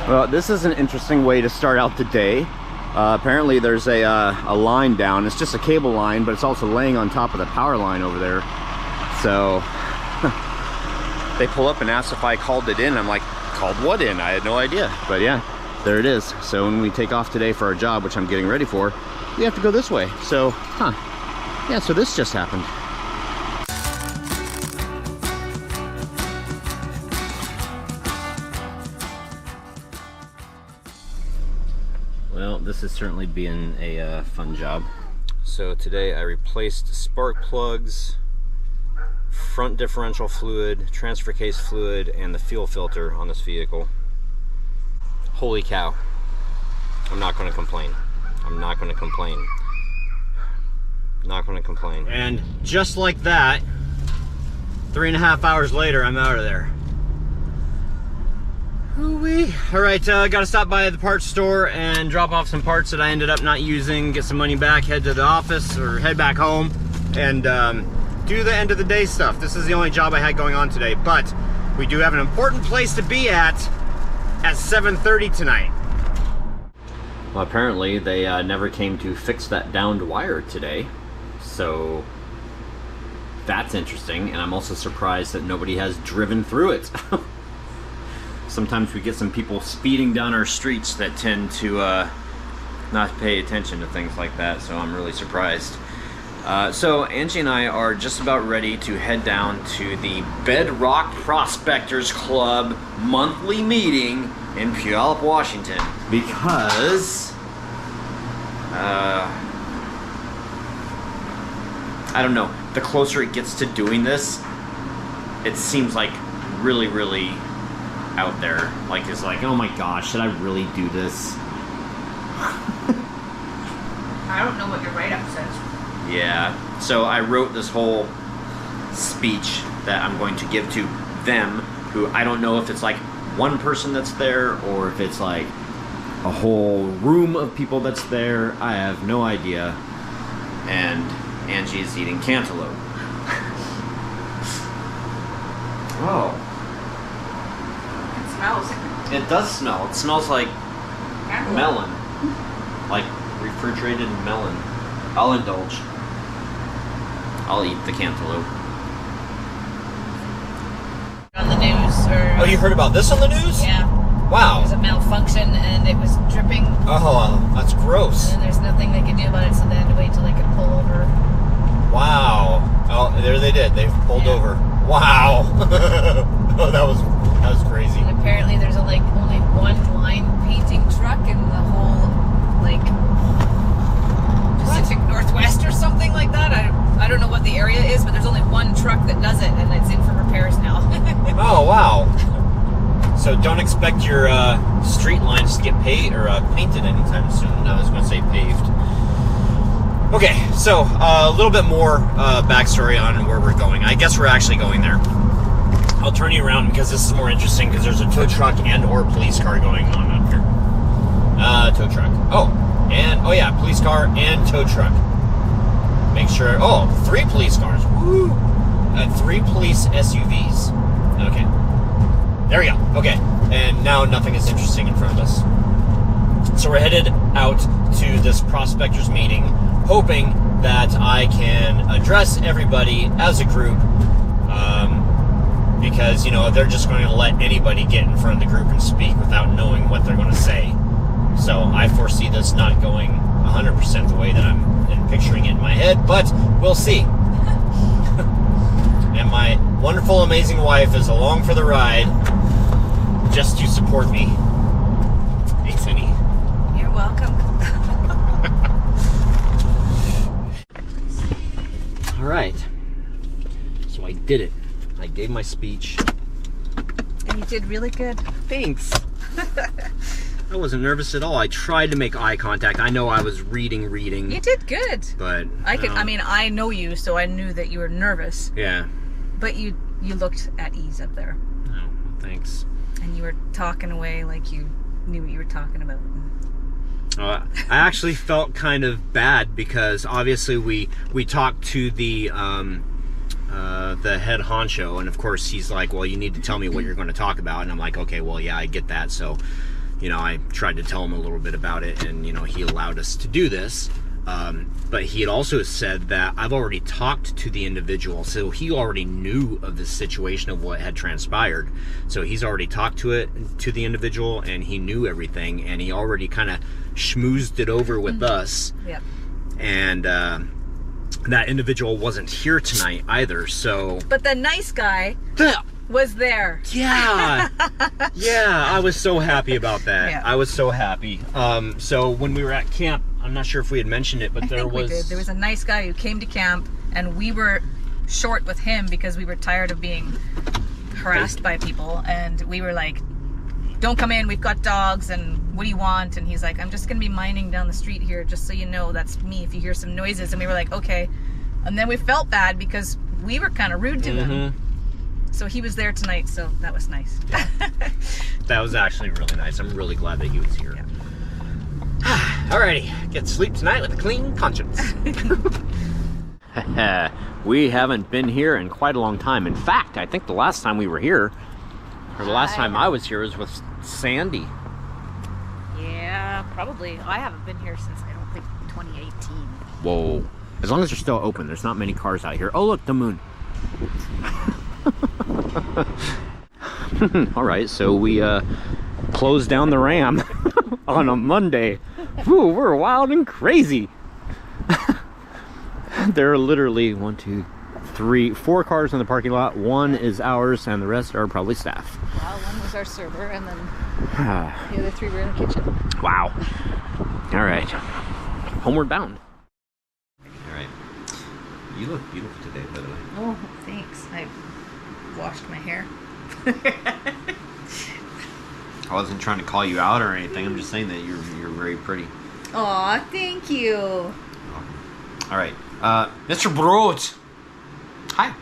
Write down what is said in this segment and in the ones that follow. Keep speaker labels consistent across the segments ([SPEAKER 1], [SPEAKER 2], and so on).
[SPEAKER 1] Well, this is an interesting way to start out the day. Apparently there's a line down. It's just a cable line, but it's also laying on top of the power line over there. So they pull up and ask if I called it in. I'm like, called what in? I had no idea. But yeah, there it is. So when we take off today for our job, which I'm getting ready for, we have to go this way. So, yeah, so this just happened. Well, this is certainly being a fun job. So today I replaced spark plugs, front differential fluid, transfer case fluid, and the fuel filter on this vehicle. Holy cow. I'm not going to complain. I'm not going to complain. Not going to complain. And just like that, 3.5 hours later, I'm out of there. Ooh-wee. All right, gotta stop by the parts store and drop off some parts that I ended up not using, get some money back, head to the office or head back home, and do the end of the day stuff. This is the only job I had going on today, but we do have an important place to be at 7:30 tonight. Well, apparently they never came to fix that downed wire today, so that's interesting, and I'm also surprised that nobody has driven through it. Sometimes we get some people speeding down our streets that tend to not pay attention to things like that, so I'm really surprised. So Angie and I are just about ready to head down to the Bedrock Prospectors Club monthly meeting in Puyallup, Washington, because I don't know, the closer it gets to doing this, it seems like really out there. Like, it's like, oh my gosh, should I really do this?
[SPEAKER 2] I don't know what your write-up says.
[SPEAKER 1] Yeah, so I wrote this whole speech that I'm going to give to them, who I don't know if it's like one person that's there or if it's like a whole room of people that's there. I have no idea. And Angie is eating cantaloupe. Oh.
[SPEAKER 2] It smells.
[SPEAKER 1] It does smell. It smells like melon. Like refrigerated melon. I'll indulge. I'll eat the cantaloupe.
[SPEAKER 2] On the news, or...
[SPEAKER 1] Oh, you heard about this on the news?
[SPEAKER 2] Yeah.
[SPEAKER 1] Wow.
[SPEAKER 2] It was a malfunction and it was dripping.
[SPEAKER 1] Oh, that's gross.
[SPEAKER 2] And there's nothing they could do about it, so they had to wait till they could pull over.
[SPEAKER 1] Wow. Oh, there they did. They pulled over. Wow. Oh, that was crazy.
[SPEAKER 2] And apparently there's only one line painting truck in the whole, Pacific Northwest or something like that. I don't know what the area is, but there's only one truck that does it, and it's in for repairs now.
[SPEAKER 1] Oh, wow. So don't expect your street lines to get painted anytime soon. I was going to say paved. Okay, so a little bit more backstory on where we're going. I guess we're actually going there. I'll turn you around because this is more interesting because there's a tow truck and or police car going on up here. Tow truck. Oh yeah, police car and tow truck. Make sure, 3 police cars. Woo! And 3 police SUVs. Okay. There we go. Okay. And now nothing is interesting in front of us. So we're headed out to this Prospectors meeting, hoping that I can address everybody as a group, because, they're just going to let anybody get in front of the group and speak without knowing what they're going to say. So I foresee this not going 100% the way that I'm picturing it in my head, but we'll see. And my wonderful, amazing wife is along for the ride just to support me. Hey, Cindy.
[SPEAKER 2] You're welcome.
[SPEAKER 1] All right. So I did it. I gave my speech.
[SPEAKER 2] And you did really good.
[SPEAKER 1] Thanks. I wasn't nervous at all. I tried to make eye contact. I know I was reading.
[SPEAKER 2] You did good.
[SPEAKER 1] But
[SPEAKER 2] I know you, so I knew that you were nervous.
[SPEAKER 1] Yeah.
[SPEAKER 2] But you looked at ease up there.
[SPEAKER 1] Oh, thanks.
[SPEAKER 2] And you were talking away like you knew what you were talking about.
[SPEAKER 1] I actually felt kind of bad because obviously we talked to the head honcho, and of course he's like, well, you need to tell me what you're going to talk about, and I'm like, okay, well, yeah, I get that. So you know, I tried to tell him a little bit about it, and, you know, he allowed us to do this. But he had also said that I've already talked to the individual, so he already knew of the situation of what had transpired. So he's already talked to the individual, and he knew everything, and he already kind of schmoozed it over with us.
[SPEAKER 2] Yep.
[SPEAKER 1] And that individual wasn't here tonight either, so...
[SPEAKER 2] But the nice guy was there.
[SPEAKER 1] Yeah. Yeah, I was so happy about that.
[SPEAKER 2] Yeah.
[SPEAKER 1] I was so happy. So when we were at camp, I'm not sure if we had mentioned it, but
[SPEAKER 2] I think we did. There was a nice guy who came to camp, and we were short with him because we were tired of being harassed by people, and we were like, don't come in, we've got dogs, and what do you want? And he's like, I'm just gonna be mining down the street here, just so you know, that's me if you hear some noises. And we were like, okay. And then we felt bad because we were kind of rude to him. So he was there tonight, so that was nice.
[SPEAKER 1] Yeah. That was actually really nice. I'm really glad that he was here.
[SPEAKER 2] Yeah.
[SPEAKER 1] Alrighty, get to sleep tonight with a clean conscience. We haven't been here in quite a long time. In fact, I think the last time we were here, or the last time I was here, was with Sandy.
[SPEAKER 2] Yeah, probably. I haven't been here since, I don't think, 2018.
[SPEAKER 1] Whoa. As long as they're still open, there's not many cars out here. Oh, look, the moon. Alright, so we closed down the Ram on a Monday. Whew, we're wild and crazy. There are literally 1, 2, 3, 4 cars in the parking lot. One is ours, and the rest are probably staff.
[SPEAKER 2] Well, one was our server, and then the other 3 were in the kitchen.
[SPEAKER 1] Wow. Alright. Homeward bound. Alright. You look beautiful today, by the way.
[SPEAKER 2] Oh, thanks. I washed my hair.
[SPEAKER 1] I wasn't trying to call you out or anything. I'm just saying that you're very pretty.
[SPEAKER 2] Aw, thank you.
[SPEAKER 1] All right, Mr. Brot. Hi.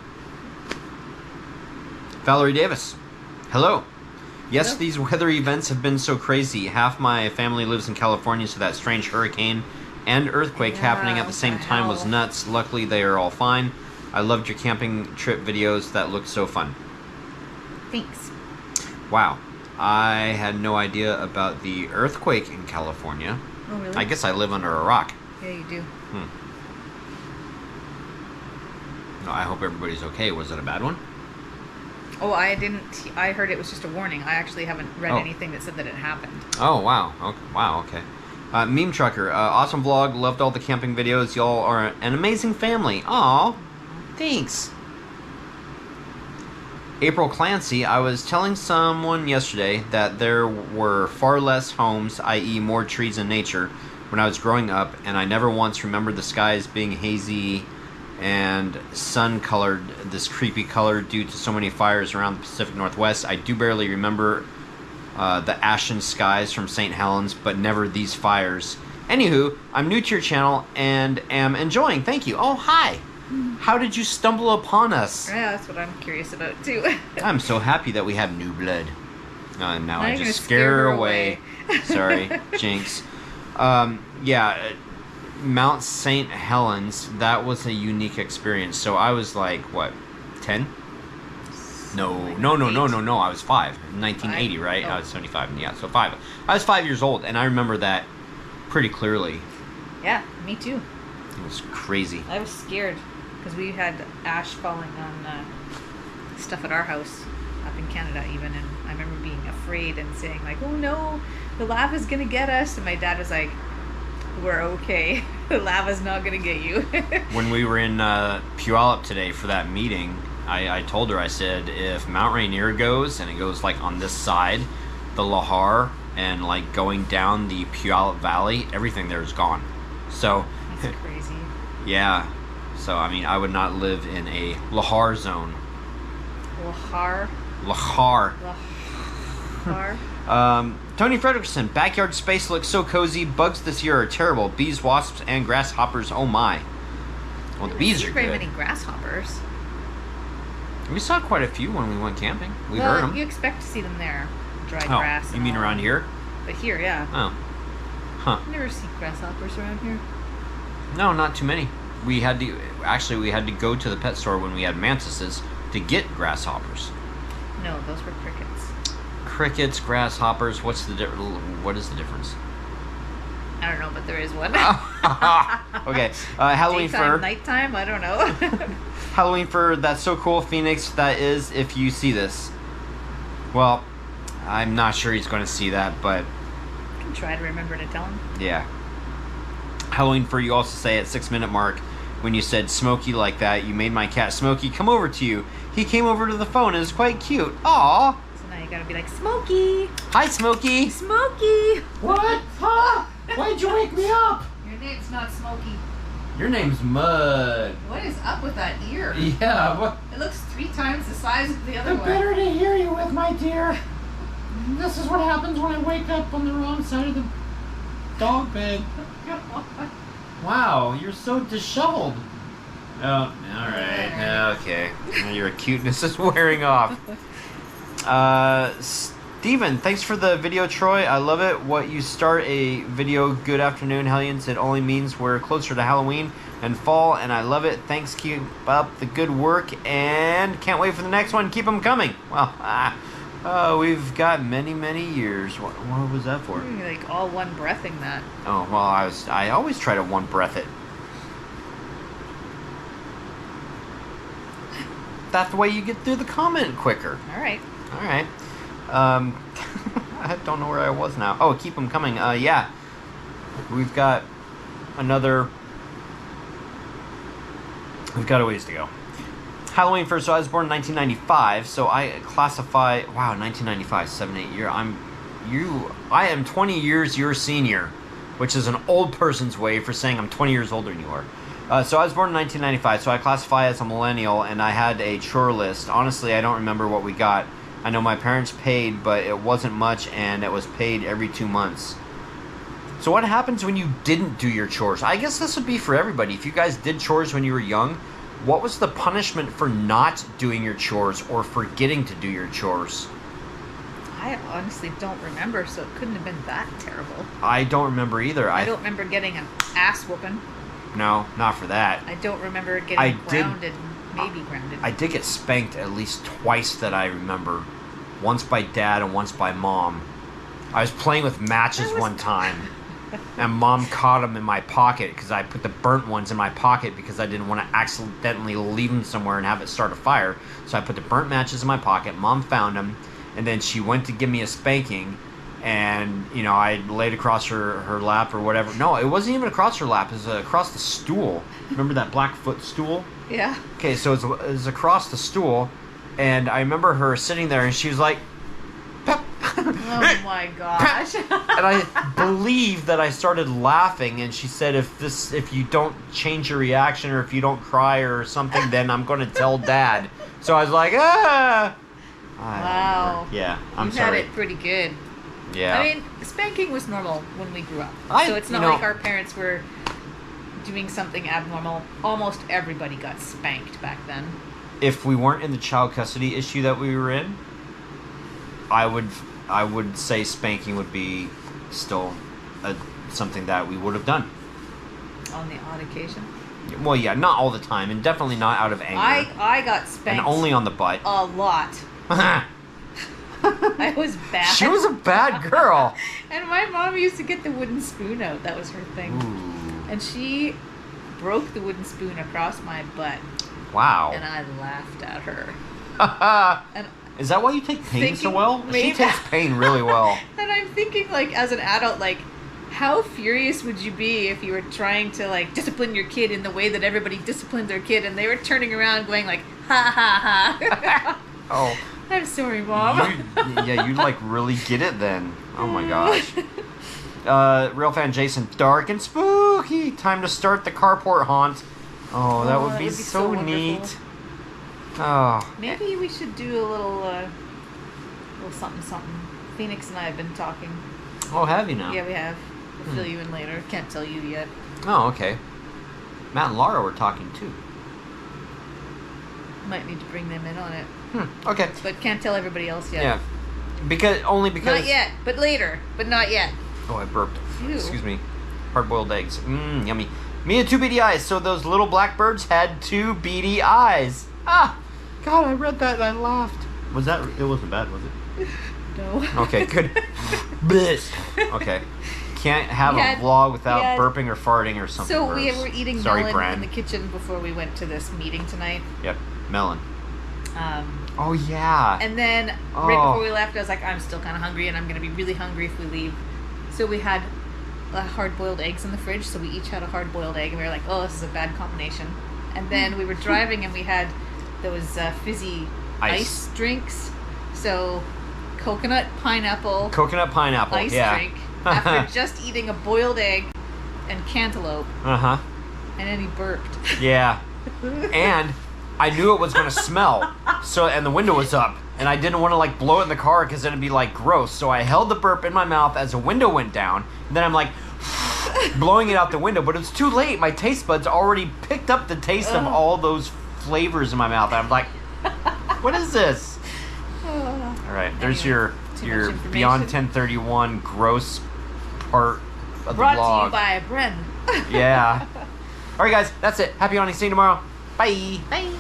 [SPEAKER 1] Valerie Davis. Hello. Yes,
[SPEAKER 2] Hello.
[SPEAKER 1] These weather events have been so crazy. Half my family lives in California, so that strange hurricane and earthquake happening at the same time was nuts. Luckily, they are all fine. I loved your camping trip videos. That looked so fun.
[SPEAKER 2] Thanks.
[SPEAKER 1] Wow. I had no idea about the earthquake in California.
[SPEAKER 2] Oh, really?
[SPEAKER 1] I guess I live under a rock.
[SPEAKER 2] Yeah, you do.
[SPEAKER 1] No, I hope everybody's okay. Was it a bad one?
[SPEAKER 2] Oh, I didn't. I heard it was just a warning. I actually haven't read anything that said that it happened.
[SPEAKER 1] Oh, wow. Okay. Wow, okay. Meme Trucker, awesome vlog. Loved all the camping videos. Y'all are an amazing family. Aw, thanks. April Clancy, I was telling someone yesterday that there were far less homes, i.e. more trees and nature, when I was growing up, and I never once remembered the skies being hazy and sun-colored, this creepy color due to so many fires around the Pacific Northwest. I do barely remember the ashen skies from St. Helens, but never these fires. Anywho, I'm new to your channel and am enjoying. Thank you. Oh, hi. How did you stumble upon us?
[SPEAKER 2] Yeah, that's what I'm curious about, too.
[SPEAKER 1] I'm so happy that we have new blood. Now I
[SPEAKER 2] I'm
[SPEAKER 1] just
[SPEAKER 2] gonna
[SPEAKER 1] scare her away. Sorry, Jinx. Yeah, Mount St. Helens, that was a unique experience. So I was like, what, 10? No, I was 5. 1980, right?
[SPEAKER 2] Oh.
[SPEAKER 1] I was 75, yeah, so 5. I was 5 years old, and I remember that pretty clearly.
[SPEAKER 2] Yeah, me too.
[SPEAKER 1] It was crazy.
[SPEAKER 2] I was scared because we had ash falling on stuff at our house up in Canada even, and I remember being afraid and saying like, oh no, the lava's gonna get us, and my dad was like, we're okay. The lava's not gonna get you.
[SPEAKER 1] When we were in Puyallup today for that meeting, I told her, I said, if Mount Rainier goes, and it goes like on this side, the Lahar, and like going down the Puyallup Valley, everything there is gone. So
[SPEAKER 2] that's crazy.
[SPEAKER 1] Yeah. So I mean, I would not live in a Lahar zone.
[SPEAKER 2] Lahar.
[SPEAKER 1] Tony Fredrickson, backyard space looks so cozy. Bugs this year are terrible. Bees, wasps, and grasshoppers. Oh my. Well, the bees are
[SPEAKER 2] very
[SPEAKER 1] good.
[SPEAKER 2] many grasshoppers.
[SPEAKER 1] We saw quite a few when we went camping. We
[SPEAKER 2] well,
[SPEAKER 1] heard them.
[SPEAKER 2] You expect to see them there. Dry
[SPEAKER 1] Oh,
[SPEAKER 2] grass.
[SPEAKER 1] you
[SPEAKER 2] and
[SPEAKER 1] mean
[SPEAKER 2] all.
[SPEAKER 1] around here?
[SPEAKER 2] But here, yeah.
[SPEAKER 1] Oh. Huh.
[SPEAKER 2] You never see grasshoppers around here.
[SPEAKER 1] No, not too many. We had to go to the pet store when we had mantises to get grasshoppers.
[SPEAKER 2] No, those were crickets.
[SPEAKER 1] crickets, grasshoppers. What is the difference?
[SPEAKER 2] I don't know, but there is one.
[SPEAKER 1] Okay. Halloween
[SPEAKER 2] Daytime,
[SPEAKER 1] fur.
[SPEAKER 2] nighttime, I don't know.
[SPEAKER 1] Halloween fur. That's so cool, Phoenix. That is, if you see this. Well, I'm not sure he's going to see that, but
[SPEAKER 2] I can try to remember to tell him.
[SPEAKER 1] yeah. Halloween fur. You also say at 6-minute mark when you said Smokey like that. You made my cat Smokey come over to you. He came over to the phone. It was quite cute. Aw.
[SPEAKER 2] So now you gotta be like, Smokey!
[SPEAKER 1] Hi, Smokey.
[SPEAKER 2] Smokey!
[SPEAKER 1] What? Huh? Why'd you wake me up?
[SPEAKER 2] Your name's not Smokey.
[SPEAKER 1] Your name's Mud.
[SPEAKER 2] What is up with that ear?
[SPEAKER 1] Yeah. What?
[SPEAKER 2] It looks 3 times the size of the other one.
[SPEAKER 1] Better to hear you with, my dear. This is what happens when I wake up on the wrong side of the dog bed. Wow, you're so disheveled. Oh, all right. Okay. Your cuteness is wearing off. Steven, thanks for the video, Troy. I love it. What you start a video, good afternoon, Hellions. It only means we're closer to Halloween and fall, and I love it. Thanks, keep up the good work, and can't wait for the next one. Keep them coming. Well, we've got many, many years. What was that for?
[SPEAKER 2] You're like all one breathing that.
[SPEAKER 1] Oh, well, I always try to one breath it. That's the way you get through the comment quicker.
[SPEAKER 2] All right.
[SPEAKER 1] All right. I don't know where I was now. Oh, keep them coming. Yeah. We've got a ways to go. Halloween first. So I was born in 1995. So I classify. Wow, 1995, 7-8 year. I am 20 years your senior, which is an old person's way for saying I'm 20 years older than you are. So I was born in 1995. So I classify as a millennial, and I had a chore list. Honestly, I don't remember what we got. I know my parents paid, but it wasn't much, and it was paid every 2 months. So what happens when you didn't do your chores? I guess this would be for everybody. If you guys did chores when you were young, what was the punishment for not doing your chores or forgetting to do your chores?
[SPEAKER 2] I honestly don't remember, so it couldn't have been that terrible.
[SPEAKER 1] I don't remember either.
[SPEAKER 2] I don't remember getting an ass whooping.
[SPEAKER 1] No, not for that.
[SPEAKER 2] I don't remember getting grounded. Maybe grounded.
[SPEAKER 1] I did get spanked at least twice that I remember. Once by Dad and once by Mom. I was playing with matches one time, and Mom caught them in my pocket because I put the burnt ones in my pocket because I didn't want to accidentally leave them somewhere and have it start a fire. So I put the burnt matches in my pocket. Mom found them, and then she went to give me a spanking, and I laid across her lap or whatever. No, it wasn't even across her lap. It was across the stool. Remember that black stool?
[SPEAKER 2] Yeah.
[SPEAKER 1] Okay, so it was across the stool, and I remember her sitting there, and she was like, Pep.
[SPEAKER 2] Oh my gosh.
[SPEAKER 1] And I believe that I started laughing, and she said, if you don't change your reaction or if you don't cry or something, then I'm going to tell Dad. So I was like, ah.
[SPEAKER 2] Wow.
[SPEAKER 1] Yeah, I'm
[SPEAKER 2] you
[SPEAKER 1] sorry.
[SPEAKER 2] had it pretty good.
[SPEAKER 1] Yeah.
[SPEAKER 2] I mean, spanking was normal when we grew up. So it's not like our parents were doing something abnormal. Almost everybody got spanked back then.
[SPEAKER 1] If we weren't in the child custody issue that we were in, I would say spanking would be still something that we would have done.
[SPEAKER 2] On the odd occasion?
[SPEAKER 1] Well, yeah, not all the time, and definitely not out of anger.
[SPEAKER 2] I got spanked.
[SPEAKER 1] And only on the butt.
[SPEAKER 2] A lot. I was bad.
[SPEAKER 1] She was a bad girl.
[SPEAKER 2] And my mom used to get the wooden spoon out. That was her thing.
[SPEAKER 1] Ooh.
[SPEAKER 2] And she broke the wooden spoon across my butt.
[SPEAKER 1] Wow.
[SPEAKER 2] And I laughed at her. And
[SPEAKER 1] is that why you take pain so well?
[SPEAKER 2] Maybe.
[SPEAKER 1] She takes pain really well.
[SPEAKER 2] And I'm thinking, like, as an adult, like, how furious would you be if you were trying to, like, discipline your kid in the way that everybody disciplines their kid, and they were turning around going, like, ha, ha, ha.
[SPEAKER 1] Oh.
[SPEAKER 2] I'm sorry, Mom.
[SPEAKER 1] You like really get it then. Oh my gosh. Real fan Jason, dark and spooky. Time to start the carport haunt. Oh, that would be so neat. Oh.
[SPEAKER 2] Maybe we should do a little something. Phoenix and I have been talking.
[SPEAKER 1] Oh, have you now?
[SPEAKER 2] Yeah, we have. We'll fill you in later. Can't tell you yet.
[SPEAKER 1] Oh, okay. Matt and Laura were talking too.
[SPEAKER 2] Might need to bring them in on it.
[SPEAKER 1] Okay.
[SPEAKER 2] But can't tell everybody else yet.
[SPEAKER 1] Yeah. Because.
[SPEAKER 2] Not yet, but later. But not yet.
[SPEAKER 1] Oh, I burped.
[SPEAKER 2] Ew.
[SPEAKER 1] Excuse me. Hard-boiled eggs. Yummy. Me and 2 beady eyes. So those little blackbirds had 2 beady eyes. Ah! God, I read that and I laughed. It wasn't bad, was it?
[SPEAKER 2] No.
[SPEAKER 1] Okay, good. Blech. Okay. Can't have a vlog without burping or farting or something.
[SPEAKER 2] So
[SPEAKER 1] gross.
[SPEAKER 2] we were eating melon in the kitchen before we went to this meeting tonight.
[SPEAKER 1] Yep, melon. Oh yeah.
[SPEAKER 2] And then right before we left, I was like, I'm still kind of hungry, and I'm going to be really hungry if we leave. So we had hard-boiled eggs in the fridge. So we each had a hard-boiled egg, and we were like, oh, this is a bad combination. And then we were driving, and we had those fizzy ice drinks. So coconut pineapple ice drink after just eating a boiled egg and cantaloupe.
[SPEAKER 1] And
[SPEAKER 2] then he burped.
[SPEAKER 1] Yeah. And I knew it was going to smell. And the window was up, and I didn't want to like blow it in the car because then it'd be like gross. So I held the burp in my mouth as the window went down, and then I'm like blowing it out the window, but it's too late. My taste buds already picked up the taste of all those flavors in my mouth. I'm like, what is this? All right, there's your Beyond 1031 gross part of the
[SPEAKER 2] Brought
[SPEAKER 1] vlog.
[SPEAKER 2] to you by Bren.
[SPEAKER 1] Yeah. All right, guys, that's it. Happy hunting. See you tomorrow. Bye.
[SPEAKER 2] Bye.